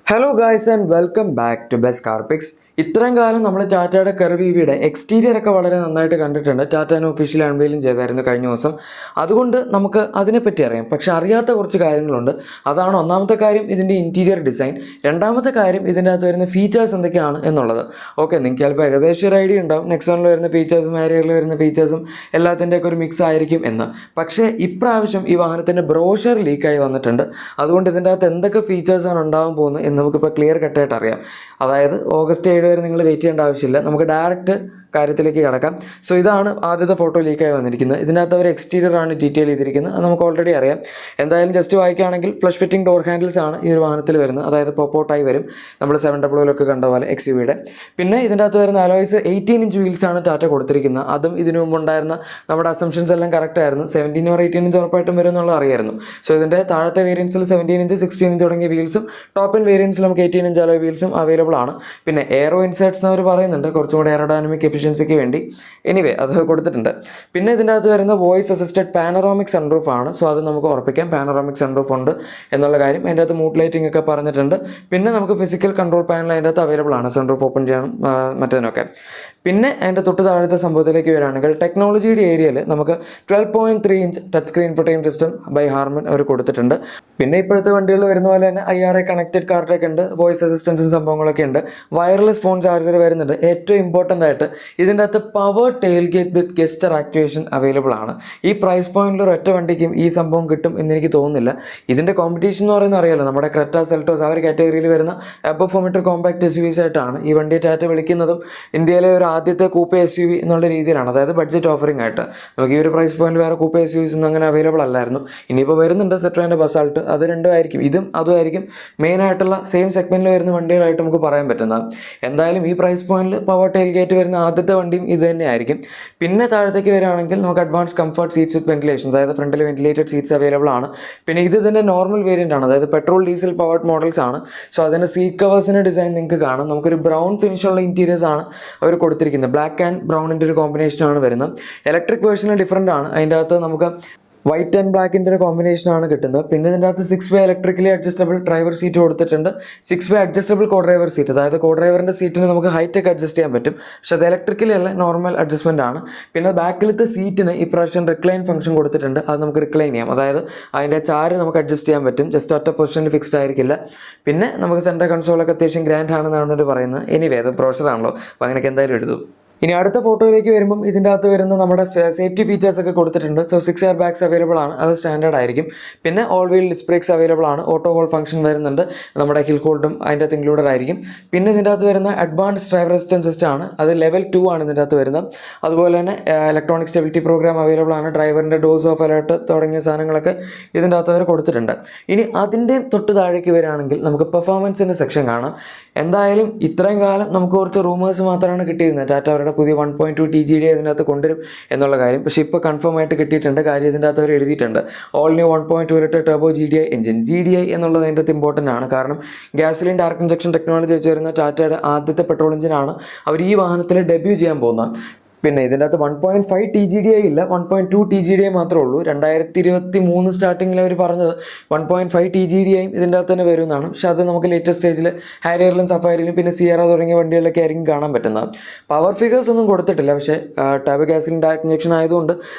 Hello guys and welcome back to best car picks. ഇത്രയും കാലം നമ്മൾ ടാറ്റയുടെ കർവ് ഇവിയുടെ എക്സ്റ്റീരിയർ ഒക്കെ വളരെ നന്നായിട്ട് കണ്ടിട്ടുണ്ട്. ടാറ്റനെ ഒഫീഷ്യൽ അൺവെയിലും ചെയ്തായിരുന്നു കഴിഞ്ഞ ദിവസം. അതുകൊണ്ട് നമുക്ക് അതിനെപ്പറ്റി അറിയാം. പക്ഷെ അറിയാത്ത കുറച്ച് കാര്യങ്ങളുണ്ട്. അതാണ് ഒന്നാമത്തെ കാര്യം, ഇതിൻ്റെ ഇൻറ്റീരിയർ ഡിസൈൻ. രണ്ടാമത്തെ കാര്യം, ഇതിൻ്റെ അകത്ത് വരുന്ന ഫീച്ചേഴ്സ് എന്തൊക്കെയാണ് എന്നുള്ളത്. ഓക്കെ, നിങ്ങൾക്ക് ചിലപ്പോൾ ഏകദേശം ഒരു ഐഡിയ ഉണ്ടാവും നെക്സോണിൽ വരുന്ന ഫീച്ചേഴ്സും ഹാരിയറിൽ വരുന്ന ഫീച്ചേഴ്സും എല്ലാത്തിൻ്റെയൊക്കെ ഒരു മിക്സ് ആയിരിക്കും എന്ന്. പക്ഷേ ഇപ്രാവശ്യം ഈ വാഹനത്തിൻ്റെ ബ്രോഷർ ലീക്കായി വന്നിട്ടുണ്ട്. അതുകൊണ്ട് ഇതിൻ്റെ അകത്ത് എന്തൊക്കെ ഫീച്ചേഴ്സാണ് ഉണ്ടാകാൻ പോകുന്നത് എന്ന് നമുക്കിപ്പോൾ ക്ലിയർ കട്ടായിട്ട് അറിയാം. അതായത് ഓഗസ്റ്റ് 7 വരെ നിങ്ങൾ വെയിറ്റ് ചെയ്യേണ്ട ആവശ്യമില്ല. നമുക്ക് ഡയറക്റ്റ് കാര്യത്തിലേക്ക് കിടക്കാം. സോ ഇതാണ് ആദ്യത്തെ ഫോട്ടോ ലീക്കായി വന്നിരിക്കുന്നത്. ഇതിനകത്ത് അവർ എക്സ്റ്റീരിയർ ആണ് ഡീറ്റെയിൽ ചെയ്തിരിക്കുന്നത്. അത് നമുക്ക് ഓൾറെഡി അറിയാം. എന്തായാലും ജസ്റ്റ് വായിക്കുകയാണെങ്കിൽ ഫ്ലഷ് ഫിറ്റിംഗ് ഡോർ ഹാൻഡിൽസ് ആണ് ഈ ഒരു വാഹനത്തിൽ വരുന്നത്. അതായത് പോപ്പോട്ടായി വരും, നമ്മൾ 700 കണ്ട പോലെ XUV-യുടെ. പിന്നെ ഇതിൻ്റെ അകത്ത് വരുന്ന അലോയ്സ് 18 ഇഞ്ച് വീൽസാണ് ടാറ്റ കൊടുത്തിരിക്കുന്നത്. അതും ഇതിനു മുമ്പ് ഉണ്ടായിരുന്ന നമ്മുടെ അസംഷൻസ് എല്ലാം കറക്റ്റ് ആയിരുന്നു. 17 or 18 ഇഞ്ച് ഉറപ്പായിട്ടും വരും എന്നുള്ളത് അറിയായിരുന്നു. സോ ഇതിൻ്റെ താഴത്തെ വേരിയൻസിൽ 17 ഇഞ്ച് 16 ഇഞ്ച് തുടങ്ങിയ വീൽസും ടോപ്പ് ഇൻ വേരിയൻസിൽ നമുക്ക് 18 ഇഞ്ച് അലോയ് വീൽസും അവൈലബിൾ ആണ്. പിന്നെ എയറോ ഇൻസേർട്സ് അവർ പറയുന്നുണ്ട് കുറച്ചും കൂടി എയറോഡൈനമിക് എഫിഷ്യൻസിക്ക് വേണ്ടി. എനിവേ അത് കൊടുത്തിട്ടുണ്ട്. പിന്നെ ഇതിൻ്റെ അകത്ത് വരുന്ന വോയിസ് അസിസ്റ്റഡ് പാനറോമിക് സൺറൂഫ് ആണ്. സോ അത് നമുക്ക് ഉറപ്പിക്കാം, പാനറോമിക് സൺറൂഫ് ഉണ്ട് എന്നുള്ള കാര്യം. അതിൻ്റെ അകത്ത് മൂഡ് ലൈറ്റിംഗ് ഒക്കെ പറഞ്ഞിട്ടുണ്ട്. പിന്നെ നമുക്ക് ഫിസിക്കൽ കൺട്രോൾ പാനൽ അതിൻ്റെ അകത്ത് അവൈലബിൾ ആണ്, സൺറൂഫ് ഓപ്പൺ ചെയ്യണം മറ്റേതിനൊക്കെ. പിന്നെ അതിൻ്റെ തൊട്ട് താഴത്തെ സംഭവത്തിലേക്ക് വരികയാണെങ്കിൽ ടെക്നോളജിയുടെ ഏരിയയിൽ നമുക്ക് 12.3 inch touch screen infotainment system by Harman അവർ കൊടുത്തിട്ടുണ്ട്. പിന്നെ ഇപ്പോഴത്തെ വണ്ടികൾ വരുന്ന പോലെ തന്നെ IRA കണക്റ്റഡ് കാർഡൊക്കെ ഉണ്ട്, വോയിസ് അസിസ്റ്റൻസും സംഭവങ്ങളൊക്കെ ഉണ്ട്, വയർലെസ് ഫോൺ ചാർജർ വരുന്നുണ്ട്. ഏറ്റവും ഇമ്പോർട്ടൻ്റ് ആയിട്ട് ഇതിൻ്റെ അകത്ത് പവർ ടെയിൽ ഗേറ്റ് വിത്ത് ഗസ്റ്റർ ആക്ടിവേഷൻ അവൈലബിൾ ആണ്. ഈ പ്രൈസ് പോയിന്റിൽ ഒരൊറ്റ വണ്ടിക്കും ഈ സംഭവം കിട്ടും എന്നെനിക്ക് തോന്നുന്നില്ല. ഇതിൻ്റെ കോമ്പറ്റീഷൻ എന്ന് പറയുന്നത് അറിയാലോ, നമ്മുടെ ക്രെറ്റ, സെൽറ്റോസ് ആ ഒരു കാറ്റഗറിയിൽ വരുന്ന അബവ് 4 മീറ്റർ കോമ്പാക്ട് SUVs ആയിട്ടാണ് ഈ വണ്ടിയെ ടാറ്റ വിളിക്കുന്നതും. ഇന്ത്യയിലെ ഒരു ആദ്യത്തെ കൂപ്പെ SUV എന്നുള്ള രീതിയിലാണ്, അതായത് ബഡ്ജറ്റ് ഓഫറിംഗ് ആയിട്ട്. നമുക്ക് ഈ ഒരു പ്രൈസ് പോയിന്റ് വേറെ കൂപ്പെ SUVs ഒന്നും അങ്ങനെ അവൈലബിൾ അല്ലായിരുന്നു. ഇനിയിപ്പോൾ വരുന്നുണ്ട് സെട്രോൻ്റെ ബസാൾട്ട്, അത് രണ്ടും ആയിരിക്കും. ഇതും അതുമായിരിക്കും മെയിനായിട്ടുള്ള സെയിം സെഗ്മെൻറ്റിൽ വരുന്ന വണ്ടികളായിട്ട് നമുക്ക് പറയാൻ പറ്റുന്നത്. എന്തായാലും ഈ പ്രൈസ് പോയിന്റിൽ പവർ ടെയിൽ ഗേറ്റ് വരുന്ന ആദ്യത്തെ വണ്ടിയും ഇത് തന്നെ ആയിരിക്കും. പിന്നെ താഴത്തേക്ക് വരികയാണെങ്കിൽ നമുക്ക് അഡ്വാൻസ് കംഫർട്ട് സീറ്റ്സ് വിത്ത് വെന്റിലേഷൻ, അതായത് ഫ്രണ്ടിൽ വെന്റിലേറ്റഡ് സീറ്റ്സ് അവൈലബിൾ ആണ്. പിന്നെ ഇത് തന്നെ നോർമൽ വേരിയൻ്റ് ആണ്, അതായത് പെട്രോൾ ഡീസൽ പവർഡ് മോഡൽസ് ആണ്. സോ അതിൻ്റെ സീറ്റ് കവേഴ്സിൻ്റെ ഡിസൈൻ നിങ്ങൾക്ക് കാണാം. നമുക്കൊരു ബ്രൗൺ ഫിനിഷുള്ള ഇൻറ്റീരിയേഴ്സ് ആണ് അവർ കൊടുത്തിരിക്കുന്നത്. ബ്ലാക്ക് ആൻഡ് ബ്രൗണിൻ്റെ ഒരു കോമ്പിനേഷനാണ് വരുന്നത്. ഇലക്ട്രിക് വേർഷനിൽ ഡിഫറൻ്റ് ആണ്. അതിൻ്റെ അകത്ത് നമുക്ക് വൈറ്റ് ആൻഡ് ബ്ലാക്കിൻ്റെ ഒരു കോമ്പിനേഷനാണ് കിട്ടുന്നത്. പിന്നെ ഇതിൻ്റെ അകത്ത് 6-way electrically adjustable driver seat കൊടുത്തിട്ടുണ്ട്. 6-way adjustable co driver seat, അതായത് കോ ഡ്രൈവറിൻ്റെ സീറ്റിന് നമുക്ക് ഹൈറ്റൊക്കെ അഡ്ജസ്റ്റ് ചെയ്യാൻ പറ്റും. പക്ഷെ അത് ഇലക്ട്രിക്കലി അല്ല, നോർമൽ അഡ്ജസ്റ്റ്മെൻ്റ് ആണ്. പിന്നെ ബാക്കിലത്തെ സീറ്റിന് ഇപ്രാവശ്യം റിക്ലൈൻ ഫംഗ്ഷൻ കൊടുത്തിട്ടുണ്ട്. അത് നമുക്ക് റിക്ലൈൻ ചെയ്യാം, അതായത് അതിൻ്റെ ചാര് നമുക്ക് അഡ്ജസ്റ്റ് ചെയ്യാൻ പറ്റും. ജസ്റ്റ് ഒറ്റ പൊസിഷനിൽ ഫിക്സ്ഡ് ആയിരിക്കില്ല. പിന്നെ നമുക്ക് സെൻട്രൽ കൺസോളൊക്കെ അത്യാവശ്യം ഗ്രാൻഡ് ആണെന്നാണ് അവർ പറയുന്നത്. എനിവേ അത് ബ്രോഷറാണല്ലോ, അപ്പോൾ അങ്ങനെയൊക്കെ എന്തായാലും എഴുതും. ഇനി അടുത്ത ഫോട്ടോയിലേക്ക് വരുമ്പം ഇതിൻ്റെ അകത്ത് വരുന്ന നമ്മുടെ സേഫ്റ്റി ഫീച്ചേഴ്സ് ഒക്കെ കൊടുത്തിട്ടുണ്ട്. സോ 6 എയർ ബാഗ്സ് അവൈലബിൾ ആണ്, അത് സ്റ്റാൻഡേർഡ് ആയിരിക്കും. പിന്നെ all wheel disk breaks available ആണ്. ഓട്ടോ ഹോൾഡ് ഫംഗ്ഷൻ വരുന്നുണ്ട്, നമ്മുടെ ഹിൽ ഹോൾഡും അതിൻ്റെ അകത്ത് ഇൻക്ലൂഡഡ് ആയിരിക്കും. പിന്നെ ഇതിൻ്റെ അകത്ത് വരുന്ന അഡ്വാൻസ് ഡ്രൈവർ അസിസ്റ്റൻസ് സിസ്റ്റം ആണ്, അത് ലെവൽ 2 ആണ് ഇതിൻ്റെ അകത്ത് വരുന്നത്. അതുപോലെ തന്നെ ഇലക്ട്രോണിക് സ്റ്റെബിലിറ്റി പ്രോഗ്രാം അവൈലബിൾ ആണ്. ഡ്രൈവറിൻ്റെ ഡോസ് ഓഫ് അലേർട്ട് തുടങ്ങിയ സാധനങ്ങളൊക്കെ ഇതിൻ്റെ അകത്ത് അവർ കൊടുത്തിട്ടുണ്ട്. ഇനി അതിൻ്റെ തൊട്ട് താഴേക്ക് വരികയാണെങ്കിൽ നമുക്ക് പെർഫോമൻസിൻ്റെ സെക്ഷൻ കാണാം. എന്തായാലും ഇത്രയും കാലം നമുക്ക് കുറച്ച് റൂമേഴ്സ് മാത്രമാണ് കിട്ടിയിരുന്നത്, ടാറ്റ അവരുടെ പുതിയ 1.2 TGDI ഇതിനകത്ത് കൊണ്ടുവരും എന്നുള്ള കാര്യം. പക്ഷേ ഇപ്പോൾ കൺഫേം ആയിട്ട് കിട്ടിയിട്ടുണ്ട്. കാര്യം ഇതിൻ്റെ അകത്ത് അവർ എഴുതിയിട്ടുണ്ട് all new 1.2 litre turbo GDI engine. GDI എന്നുള്ളത് അതിൻ്റെ അകത്ത് ഇമ്പോർട്ടൻ്റ് ആണ്. കാരണം ഗ്യാസോലിൻ ഡയറക്ട് ഇഞ്ചക്ഷൻ ടെക്നോളജി വെച്ച് വരുന്ന ടാറ്റയുടെ ആദ്യത്തെ പെട്രോൾ എഞ്ചിനാണ് അവർ ഈ വാഹനത്തിൽ ഡെബ്യൂ ചെയ്യാൻ പോകുന്നത്. പിന്നെ ഇതിൻ്റെ അകത്ത് 1.5 TGDI ഇല്ല, 1.2 TGDI മാത്രമേ ഉള്ളൂ. 2023 സ്റ്റാർട്ടിങ്ങിൽ അവർ പറഞ്ഞത് 1.5 TGDI ഇതിൻ്റെ അകത്ത് തന്നെ വരുമെന്നാണ്. പക്ഷേ അത് നമുക്ക് ലേറ്റസ്റ്റ് സ്റ്റേജിൽ ഹാരിയറിലും സഫാരിയിലും പിന്നെ സിയറ തുടങ്ങിയ വണ്ടികളിലൊക്കെ ആയിരിക്കും കാണാൻ പറ്റുന്നത്. പവർ ഫിഗേഴ്സ് ഒന്നും കൊടുത്തിട്ടില്ല. പക്ഷേ ടർബോ ഗ്യാസോലിൻ ഡയറക്ട് ഇഞ്ചക്ഷൻ ആയതുകൊണ്ട്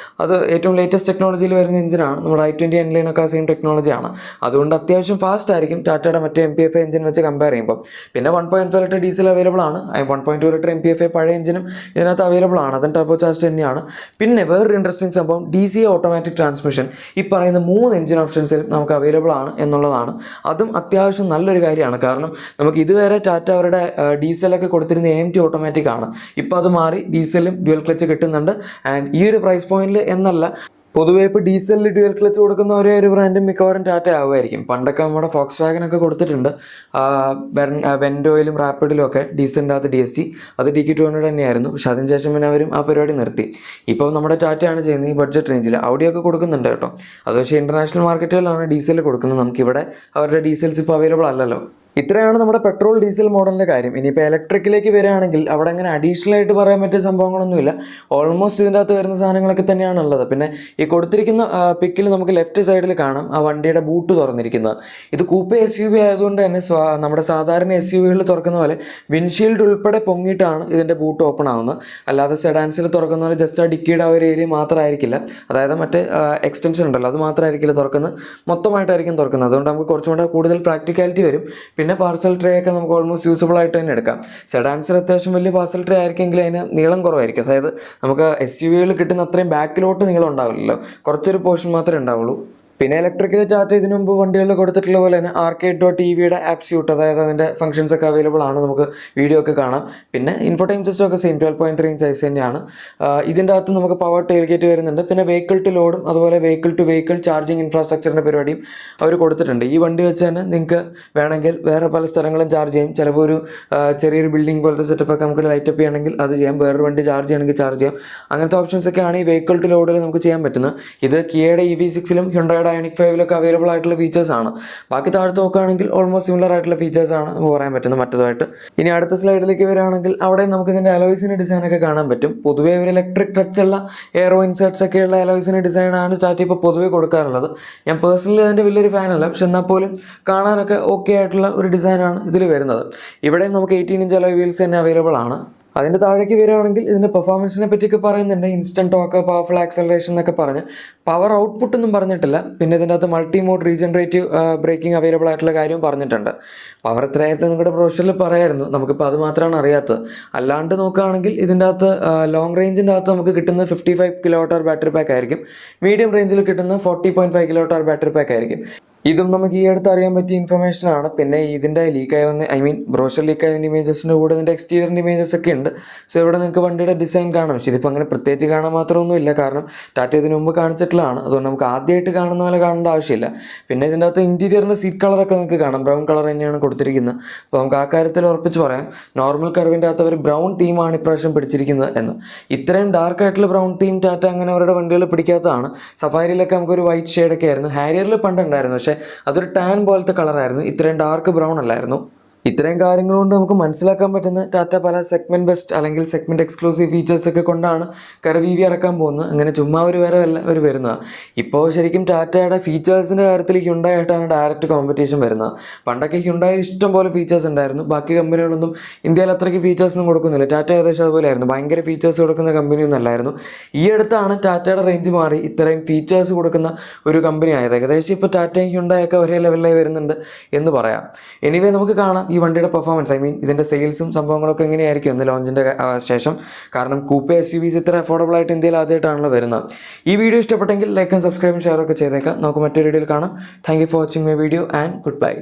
അത് ഏറ്റവും ലേറ്റസ്റ്റ് ടെക്നോളജിയിൽ വരുന്ന എഞ്ചിനാണ്. നമ്മുടെ i20 എൻലൈനൊക്കെ സെയിം ടെക്നോളജിയാണ്. അതുകൊണ്ട് അത്യാവശ്യം ഫാസ്റ്റ് ആയിരിക്കും ടാറ്റയുടെ മറ്റേ MPFI എഞ്ചിൻ വെച്ച് കമ്പയർ ചെയ്യുമ്പോൾ. പിന്നെ 1.5 ലിറ്റർ ഡീസൽ അവൈലബിൾ ആണ്. 1.2 ലിറ്റർ MPFI പഴയ എഞ്ചിനും ഇതിനകത്ത് അവൈലബിൾ ആണ്. അതും ടർബോ ചാർജ് തന്നെയാണ്. പിന്നെ വേറൊരു ഇൻട്രസ്റ്റിംഗ് സംഭവം, DCA ഓട്ടോമാറ്റിക് ട്രാൻസ്മിഷൻ ഈ പറയുന്ന 3 എഞ്ചിൻ ഓപ്ഷൻസിലും നമുക്ക് അവൈലബിൾ ആണ് എന്നുള്ളതാണ്. അതും അത്യാവശ്യം നല്ലൊരു കാര്യമാണ്. കാരണം നമുക്ക് ഇതുവരെ ടാറ്റ അവരുടെ ഡീസലൊക്കെ കൊടുത്തിരുന്ന AMT ഓട്ടോമാറ്റിക് ആണ്. ഇപ്പോൾ അത് മാറി ഡീസലും ഡ്യുവൽ ക്ലച്ച് കിട്ടുന്നുണ്ട്. ആൻഡ് ഈ ഒരു പ്രൈസ് പോയിന്റിൽ എന്നല്ല, പൊതുവേ ഇപ്പോൾ ഡീസലിൽ ഡ്യുവൽ ക്ലച്ച് കൊടുക്കുന്ന ഒരേ ഒരു ബ്രാൻഡും മിക്കവാറും ടാറ്റ ആവുമായിരിക്കും. പണ്ടൊക്കെ നമ്മുടെ ഫോക്സ് വാഗനൊക്കെ കൊടുത്തിട്ടുണ്ട്, വെൻഡോയിലും റാപ്പിഡിലും ഒക്കെ ഡീസലിൻ്റെ അകത്ത് DSG, അത് DQ200 തന്നെയായിരുന്നു. പക്ഷേ അതിന് ശേഷം പിന്നെ അവരും ആ പരിപാടി നിർത്തി. ഇപ്പോൾ നമ്മുടെ ടാറ്റയാണ് ചെയ്യുന്നത് ഈ ബഡ്ജറ്റ് റേഞ്ചിൽ. ഔഡിയൊക്കെ കൊടുക്കുന്നുണ്ട് കേട്ടോ. അത് പക്ഷേ ഇൻ്റർനാഷണൽ മാർക്കറ്റുകളിലാണ് ഡീസൽ കൊടുക്കുന്നത്. നമുക്കിവിടെ അവരുടെ ഡീസൽസ് ഇപ്പോൾ അവൈലബിൾ അല്ലല്ലോ. ഇത്രയാണ് നമ്മുടെ പെട്രോൾ ഡീസൽ മോഡലിൻ്റെ കാര്യം. ഇനിയിപ്പോൾ ഇലക്ട്രിക്കിലേക്ക് വരികയാണെങ്കിൽ അവിടെ അങ്ങനെ അഡീഷണൽ ആയിട്ട് പറയാൻ പറ്റിയ സംഭവങ്ങളൊന്നുമില്ല. ഓൾമോസ്റ്റ് ഇതിൻ്റെ അകത്ത് വരുന്ന സാധനങ്ങളൊക്കെ തന്നെയാണ് ഉള്ളത്. പിന്നെ ഈ കൊടുത്തിരിക്കുന്ന പിക്കിൽ നമുക്ക് ലെഫ്റ്റ് സൈഡിൽ കാണാം ആ വണ്ടിയുടെ ബൂട്ട് തുറന്നിരിക്കുന്നത്. ഇത് കൂപ്പെ SUV ആയതുകൊണ്ട് തന്നെ നമ്മുടെ സാധാരണ SUVകളിൽ തുറക്കുന്ന പോലെ വിൻഷീൽഡ് ഉൾപ്പെടെ പൊങ്ങിയിട്ടാണ് ഇതിൻ്റെ ബൂട്ട് ഓപ്പൺ ആവുന്നത്. അല്ലാതെ സെഡാൻസിൽ തുറക്കുന്ന പോലെ ജസ്റ്റ് ആ ഡിക്കിയുടെ ആ ഒരു ഏരിയ മാത്രമായിരിക്കില്ല, അതായത് മറ്റേ എക്സ്റ്റൻഷൻ ഉണ്ടല്ലോ അത് മാത്രമായിരിക്കില്ല തുറക്കുന്നത്, മൊത്തമായിട്ടായിരിക്കും തുറക്കുന്നത്. അതുകൊണ്ട് നമുക്ക് കുറച്ചും കൂടെ കൂടുതൽ പ്രാക്ടിക്കാലിറ്റി വരും. പിന്നെ പാർസൽ ട്രേ ഒക്കെ നമുക്ക് ഓൾമോസ്റ്റ് യൂസബിൾ ആയിട്ട് തന്നെ എടുക്കാം. സെഡാൻസിൽ അത്യാവശ്യം വലിയ പാർസൽ ട്രേ ആയിരിക്കുമെങ്കിൽ അതിന് നീളം കുറവായിരിക്കും. അതായത് നമുക്ക് SUVകളിൽ കിട്ടുന്ന അത്രയും ബാക്കിലോട്ട് നീളം ഉണ്ടാവില്ലല്ലോ, കുറച്ചൊരു പോർഷൻ മാത്രമേ ഉണ്ടാവുള്ളൂ. പിന്നെ ഇലക്ട്രിക്കൽ ചാർട്ട് ഇതിനു മുമ്പ് വണ്ടികളിൽ കൊടുത്തിട്ടുള്ള പോലെ തന്നെ Arcade.evയുടെ ആപ്പ് സ്യൂട്ട്, അതായത് അതിൻ്റെ ഫംഗ്ഷൻസ് ഒക്കെ അവൈലബിൾ ആണ്, നമുക്ക് വീഡിയോ ഒക്കെ കാണാം. പിന്നെ ഇൻഫോടൈം സിസ്റ്റം ഒക്കെ സെയിം 12.3 ഇഞ്ച് സൈസ് തന്നെയാണ്. ഇതിൻ്റെ അകത്ത് നമുക്ക് പവർ ടെയിൽ ഗേറ്റ് വരുന്നുണ്ട്. പിന്നെ വെഹിക്കിൾ ടു ലോഡും അതുപോലെ വെഹിക്കിൾ ടു വെഹിക്കിൾ ചാർജിങ് ഇൻഫ്രാസ്ട്രക്ചറിൻ്റെ പരിപാടിയും അവർ കൊടുത്തിട്ടുണ്ട്. ഈ വണ്ടി വെച്ച് തന്നെ നിങ്ങൾക്ക് വേണമെങ്കിൽ വേറെ പല സ്ഥലങ്ങളും ചാർജ് ചെയ്യും. ചിലപ്പോൾ ഒരു ചെറിയൊരു ബിൽഡിംഗ് പോലത്തെ സെറ്റപ്പ് ഒക്കെ നമുക്ക് ലൈറ്റപ്പ് ചെയ്യണമെങ്കിൽ അത് ചെയ്യാം, വേറൊരു വണ്ടി ചാർജ് ചെയ്യണമെങ്കിൽ ചാർജ് ചെയ്യാം. അങ്ങനത്തെ ഓപ്ഷൻസ് ഒക്കെയാണ് ഈ വെഹിക്കിൾ ടു ലോഡിൽ നമുക്ക് ചെയ്യാൻ പറ്റുന്നത്. ഇത് കിയയുടെ EV6ലും ഹ്യുണ്ടായുടെ ഐoniq 5ലൊക്കെ അവൈലബിൾ ആയിട്ടുള്ള ഫീച്ചേഴ്സ് ആണ്. ബാക്കി താഴത്ത് നോക്കുകയാണെങ്കിൽ ഓൾമോസ്റ്റ് സിമിലർ ആയിട്ടുള്ള ഫീച്ചേഴ്സ് ആണ് നമുക്ക് പറയാൻ പറ്റുന്നത് മറ്റതുമായിട്ട്. ഇനി അടുത്ത സ്ലൈഡിലേക്ക് വരികയാണെങ്കിൽ അവിടെ നമുക്ക് ഇതിൻ്റെ അലോയ്സിൻ്റെ ഡിസൈനൊക്കെ കാണാൻ പറ്റും. പൊതുവേ ഒരു ഇലക്ട്രിക് ടച്ചുള്ള എയറോ ഇൻസേർട്സ് ഒക്കെയുള്ള അലോയ്സിൻ്റെ ഡിസൈനാണ് ടാറ്റ ഇപ്പോൾ പൊതുവേ കൊടുക്കാറുള്ളത്. ഞാൻ പേഴ്സണലി അതിൻ്റെ വലിയൊരു ഫാനല്ല, പക്ഷെ എന്നാൽ പോലും കാണാനൊക്കെ ഓക്കെ ആയിട്ടുള്ള ഒരു ഡിസൈനാണ് ഇതിൽ വരുന്നത്. ഇവിടെയും നമുക്ക് 18 ഇഞ്ച് അലോയ് വീൽസ് തന്നെ അവൈലബിൾ ആണ്. അതിൻ്റെ താഴേക്ക് വരികയാണെങ്കിൽ ഇതിൻ്റെ പെർഫോമൻസിനെ പറ്റിയൊക്കെ പറയുന്നുണ്ട്. ഇൻസ്റ്റൻറ്റ് ടോക്ക്, പവർഫുൾ ആക്സലറേഷൻ എന്നൊക്കെ പറഞ്ഞ് പവർ ഔട്ട്പുട്ട് ഒന്നും പറഞ്ഞിട്ടില്ല. പിന്നെ ഇതിൻ്റെ അകത്ത് multi mode regenerative braking available ആയിട്ടുള്ള കാര്യവും പറഞ്ഞിട്ടുണ്ട്. പവർ എത്രയായിട്ട് നിങ്ങളുടെ പ്രൊഫഷനിൽ പറയായിരുന്നു, നമുക്കിപ്പോൾ അത് മാത്രമാണ് അറിയാത്തത്. അല്ലാണ്ട് നോക്കുകയാണെങ്കിൽ ഇതിൻ്റെ അകത്ത് ലോങ് റേഞ്ചിൻ്റെ അകത്ത് നമുക്ക് കിട്ടുന്ന 55 kWh ബാറ്ററി പാക്ക് ആയിരിക്കും. മീഡിയം റേഞ്ചിൽ കിട്ടുന്ന 40.5 kWh ബാറ്ററി പാക്ക് ആയിരിക്കും. ഇതും നമുക്ക് ഈ അടുത്ത് അറിയാൻ പറ്റിയ ഇൻഫർമേഷനാണ്. പിന്നെ ഇതിൻ്റെ ലീക്കായി വന്ന ബ്രോഷർ ലീക്കായതിൻ്റെ ഇമേജസിൻ്റെ കൂടെ ഇതിൻ്റെ എക്സ്റ്റീരിയറിൻ്റെ ഇമേജസ് ഒക്കെ ഉണ്ട്. സോ ഇവിടെ നിങ്ങൾക്ക് വണ്ടിയുടെ ഡിസൈൻ കാണാം. പക്ഷേ ഇതിപ്പോൾ അങ്ങനെ പ്രത്യേകിച്ച് കാണാൻ മാത്രമൊന്നുമില്ല, കാരണം ടാറ്റ ഇതിന് മുമ്പ് കാണിച്ചിട്ടുള്ളതാണ്. അതുകൊണ്ട് നമുക്ക് ആദ്യമായിട്ട് കാണുന്ന പോലെ കാണേണ്ട ആവശ്യമില്ല. പിന്നെ ഇതിൻ്റെ അകത്ത് ഇൻറ്റീരിയറിൻ്റെ സീറ്റ് കളറൊക്കെ നിങ്ങൾക്ക് കാണാം, ബ്രൗൺ കളർ തന്നെയാണ് കൊടുത്തിരിക്കുന്നത്. അപ്പോൾ നമുക്ക് ആ കാര്യത്തിൽ ഉറപ്പിച്ച് പറയാം, നോർമൽ കർവിൻ്റെ അകത്ത് അവർ ബ്രൗൺ തീമാണ് ഇപ്രാവശ്യം പിടിച്ചിരിക്കുന്നത് എന്ന്. ഇത്രയും ഡാർക്ക് ആയിട്ടുള്ള ബ്രൗൺ തീം ടാറ്റ അങ്ങനെ അവരുടെ വണ്ടികൾ പിടിക്കാത്തതാണ്. സഫാരിയിലൊക്കെ നമുക്കൊരു വൈറ്റ് ഷെയ്ഡൊക്കെ ആയിരുന്നു, ഹാരിയറിൽ പണ്ടുണ്ടായിരുന്നു, പക്ഷേ അതൊരു ടാൻ പോലത്തെ കളറായിരുന്നു, ഇത്രയും ഡാർക്ക് ബ്രൗൺ അല്ലായിരുന്നു. ഇത്രയും കാര്യങ്ങൾ കൊണ്ട് നമുക്ക് മനസ്സിലാക്കാൻ പറ്റുന്ന ടാറ്റ പല സെഗ്മെൻറ്റ് ബെസ്റ്റ് അല്ലെങ്കിൽ സെഗ്മെൻറ്റ് എക്സ്ക്ലൂസീവ് ഫീച്ചേഴ്സൊക്കെ കൊണ്ടാണ് കർവ് EV ഇറക്കാൻ പോകുന്നത്. അങ്ങനെ ചുമ്മാ ഒരു വരവല്ല ഒരു വരുന്നത്. ഇപ്പോൾ ശരിക്കും ടാറ്റയുടെ ഫീച്ചേഴ്സിൻ്റെ കാര്യത്തിൽ ഹ്യുണ്ടായി ആയിട്ടാണ് ഡയറക്റ്റ് കോമ്പറ്റീഷൻ വരുന്നത്. പണ്ടൊക്കെ ഹ്യുണ്ടായി ഇഷ്ടം പോലെ ഫീച്ചേഴ്സ് ഉണ്ടായിരുന്നു, ബാക്കി കമ്പനികളൊന്നും ഇന്ത്യയിൽ അത്രയ്ക്ക് ഫീച്ചേഴ്സൊന്നും കൊടുക്കുന്നില്ല. ടാറ്റ ഏകദേശം അതുപോലെയായിരുന്നു, ഭയങ്കര ഫീച്ചേഴ്സ് കൊടുക്കുന്ന കമ്പനിയൊന്നും അല്ലായിരുന്നു. ഈ അടുത്താണ് ടാറ്റയുടെ റേഞ്ച് മാറി ഇത്രയും ഫീച്ചേഴ്സ് കൊടുക്കുന്ന ഒരു കമ്പനി ആയത്. ഏകദേശം ഇപ്പോൾ ടാറ്റയും ഹ്യുണ്ടായൊക്കെ ഒരേ ലെവലിലായി വരുന്നുണ്ട് എന്ന് പറയാം. എനിവേ നമുക്ക് കാണാം ഈ വണ്ടിയുടെ പെർഫോമൻസ്, ഇതിൻ്റെ സെയിൽസും സംഭവങ്ങളൊക്കെ എങ്ങനെയായിരിക്കും എന്ന് ലോഞ്ചിൻ്റെ ശേഷം. കാരണം കൂപ്പെ SUVs ഇത്ര അഫോർഡബിൾ ആയിട്ട് ഇന്ത്യയിൽ ആദ്യമായിട്ടാണല്ലോ വരുന്നത്. ഈ വീഡിയോ ഇഷ്ടപ്പെട്ടെങ്കിൽ ലൈക്കും സബ്സ്ക്രൈബും ഷെയറൊക്കെ ചെയ്തേക്കാം. നമുക്ക് മറ്റൊരു വീഡിയോയിൽ കാണാം. Thank you for watching my video and good bye.